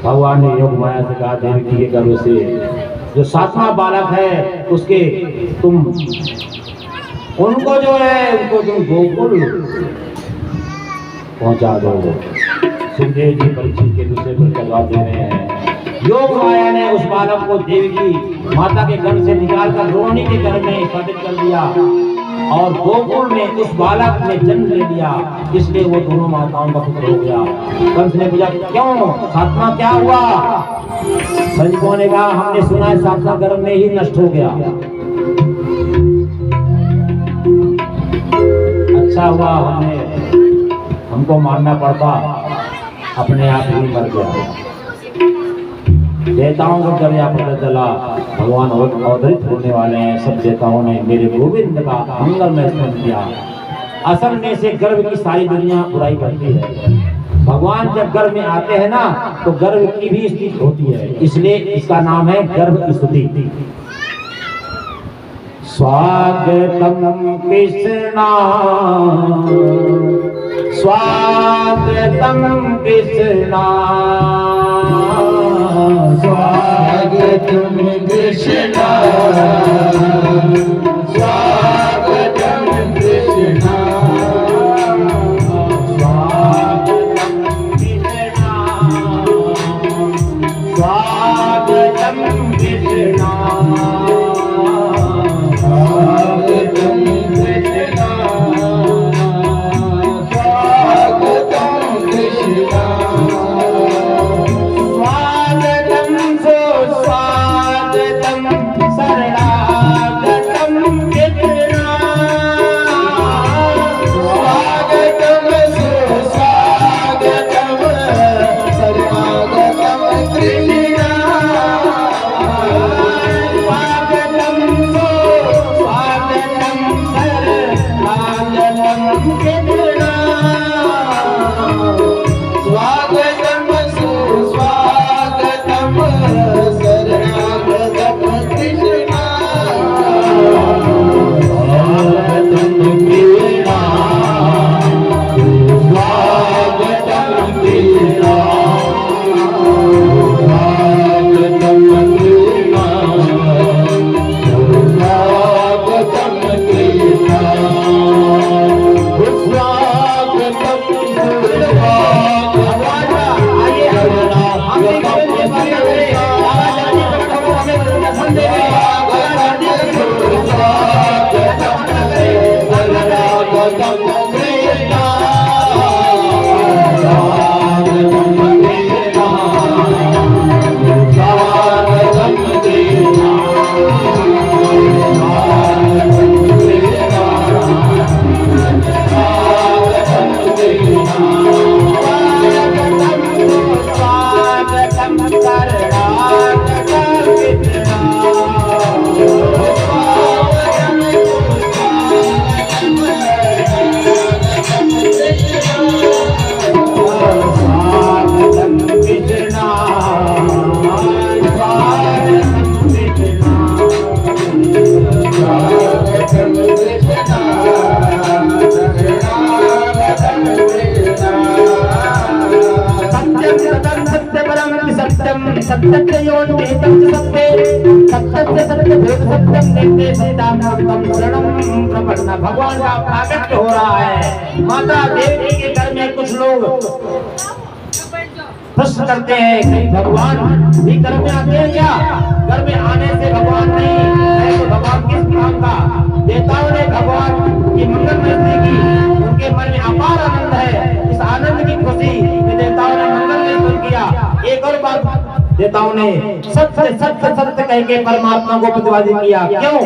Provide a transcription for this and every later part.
भगवान ने योग माया से कहा देवकी के गर्भ से जो 7वां बालक है उसके तुम उनको जो है उनको तुम गोकुल पहुंचा दो। सुखदेव जी परीक्षित के दूसरे पर जवाब दे रहे हैं। योग माया ने उस बालक को देवकी माता के गर्भ से निकालकर रोहिणी के गर्भ में स्थापित कर दिया और गोकुल में उस बालक ने जन्म ले लिया, इसलिए वो दोनों माताओं का पुत्र हो गया। कंस ने पूछा क्यों 7वां क्या हुआ? संजों ने कहा हमने सुना है 7वां गर्भ में ही नष्ट हो गया। अच्छा हुआ हमको मारना पड़ता, अपने आप ही मर गया। देवताओं को जब यह पता चला भगवान अवतरित होने वाले हैं, सब देवताओं ने मेरे गोविंद का मंगलमय स्मरण किया। असल में से गर्भ की सारी दुनिया बुराई करती है। भगवान जब गर्भ में आते हैं ना तो गर्भ की भी स्थिति होती है, इसलिए इसका नाम है गर्भ की स्तुति। स्वागतम कृष्णा स्वागतम कृष्णा स्वागतम कृष्णा स्वागतम कृष्णा स्वागतम कृष्णा भगवान का प्राकट्य हो रहा है। माता देवी के घर में कुछ लोग प्रश्न करते हैं कि भगवान भी घर में आते हैं क्या? घर में आने से भगवान नहीं है तो भगवान किस काम का? देवताओं ने भगवान की मंगलमय की, उनके मन में अपार आनंद है। इस आनंद की खुशी में देवताओं ने मंगलमय किया। एक और बात देवताओं ने सत्य सत्य सत्य कह के परमात्मा को प्रतिपादित किया। क्यों?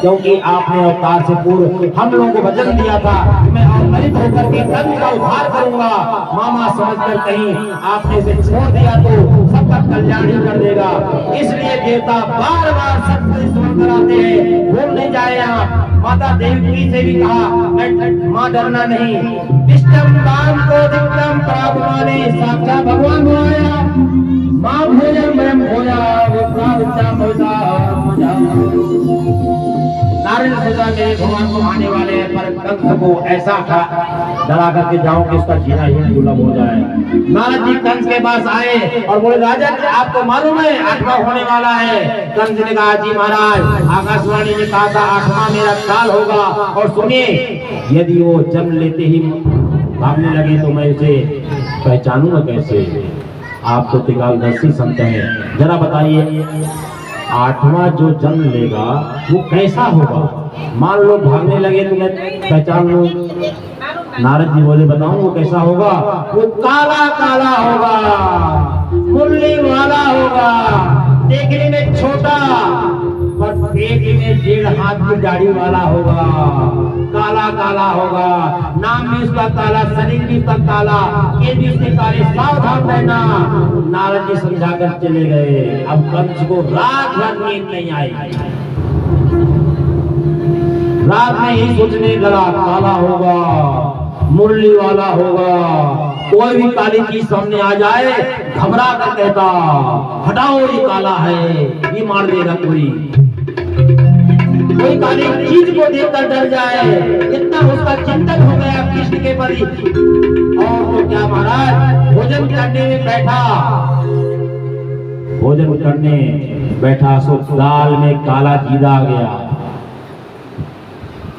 क्योंकि आपने अवतार से पूर्व हम लोगों को वचन दिया था कि मैं अवतरित होकर के धर्म का उद्धार करूंगा। मामा समझकर कहीं आपने इसे छोड़ दिया तो सबका कल्याण ही कर देगा। इसलिए देवता बार बार सत्य स्मरण कराते हैं, भूल नहीं जाए आप। माता देवी से भी कहा माँ डरना नहीं, विष्णु दान को दिव्यम प्राप्तमाने साक्षात भगवान को आया। माँ भोजन वयम भोजा विप्रावृत्ता भोजा नारायण सोचा के भगवान को आने वाले पर कंस को ऐसा था डरा करके जाऊं कि इसका जीना ही दुर्लभ हो जाए। नारद जी कंस के पास आए और बोले राजन आपको मालूम है 8वां होने वाला है। कंस ने कहा जी महाराज आकाशवाणी ने कहा था 8वां मेरा काल होगा। और सुनिए यदि वो जन्म लेते ही भागने लगे तो मैं उसे पहचानूंगा कैसे। आप तो त्रिकालदर्शी संत हैं, जरा बताइए 8वां जो जन्म लेगा वो कैसा होगा। मान लो भागने लगे तो मैं पहचान लूं। नारद जी बोले बताऊं वो कैसा होगा। वो काला काला होगा, मुरली वाला होगा, देखने में छोटा पर पेट में 1.5 हाथ की दाढ़ी वाला होगा, काला काला होगा। नाम भी उसका काला, शरीर भी उसका काला, ये भी उसके काले। सावधान रहना। नारद जी समझा कर चले गए। अब कंस को रात भर नींद नहीं आई। रात में ही सोचने लगा काला होगा, मुरली वाला होगा। कोई भी काली चीज सामने आ जाए घबरा कर कहता हटाओ ये काला है, ये मार देगा कोई काली चीज को देखकर डर जाए। इतना उसका चिंतन हो गया कृष्ण के प्रति। और तो क्या महाराज भोजन करने में बैठा, भोजन करने बैठा सो दाल में काला जीरा आ गया।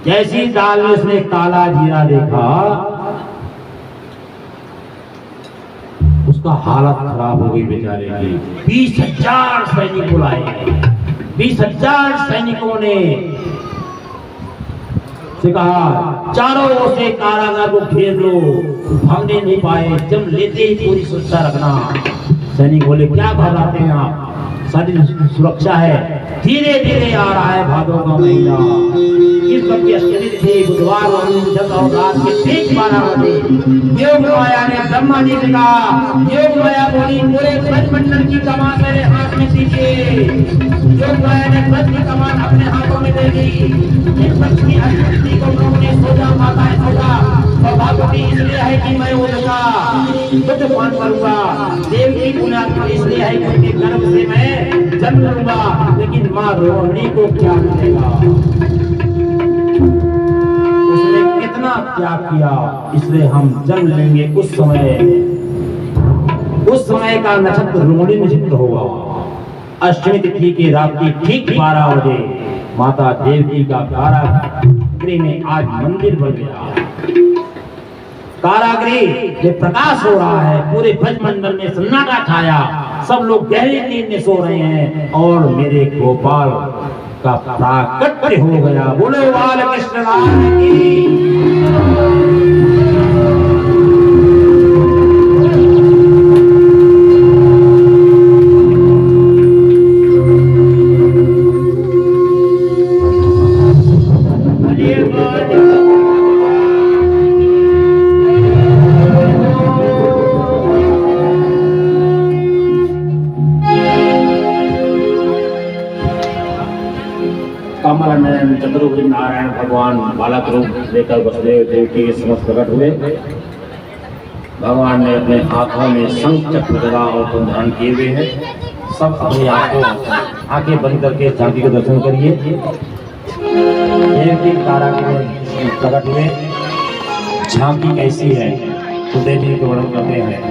जैसी दाल में उसने काला जीरा देखा उसका हालत खराब हो गई बेचारे की। 20,000 सैनिक बुलाए। 20,000 सैनिकों ने से कहा चारों ओर से कारागार को घेर लो, भागने नहीं पाए। जब लेते ही पूरी सुरक्षा रखना। सैनिक बोले क्या घबराते हैं आप, सारी सुरक्षा है। धीरे धीरे आ रहा है भादों का महीना। इस वक्त की अष्टमी थी बुधवार और रात के ठीक 12 बजे योग माया ने ब्रह्मा जी से कहा योग माया बोली पूरे ब्रह्मंडल की कमान मेरे हाथ में दीजिए। योग माया ने ब्रह्म की कमान अपने हाथों में दे दी। इस वक्त की अष्टमी को उन्होंने सोचा माताएं सोचा सौभाग्यवती इसलिए है कि मैं उनका शुद्ध पान करूंगा। देव की पुण्यात्मा इसलिए है कि उनके गर्भ से मैं जन्म लूंगा। लेकिन माँ रोहिणी को क्या मिलेगा। उसने कितना त्याग किया, इसलिए हम जन्म लेंगे। उस समय का नक्षत्र रोहिणी नक्षत्र होगा। अष्टमी तिथि की रात की ठीक 12 बजे माता देवकी का कारागृह में आज मंदिर बन गया। कारागृह में प्रकाश हो रहा है। पूरे ब्रजमंडल में सन्नाटा छाया। सब लोग गहरी नींद में सो रहे हैं और मेरे गोपाल का प्राकट्य हो गया। बोलो बाल कृष्ण लाल की। कमल नयन चतुर्भुज नारायण भगवान बालक रूप लेकर वसुदेव देवकी के समस्त प्रकट हुए। भगवान ने अपने हाथों में शंख चक्र गदा और फूल धारण किए हुए हैं। सब अपनी आंखें बंद करके झांकी का दर्शन करिए। देवकी तारा के प्रकट हुए। झांकी कैसी है तो देवी को वर्णन करते हैं।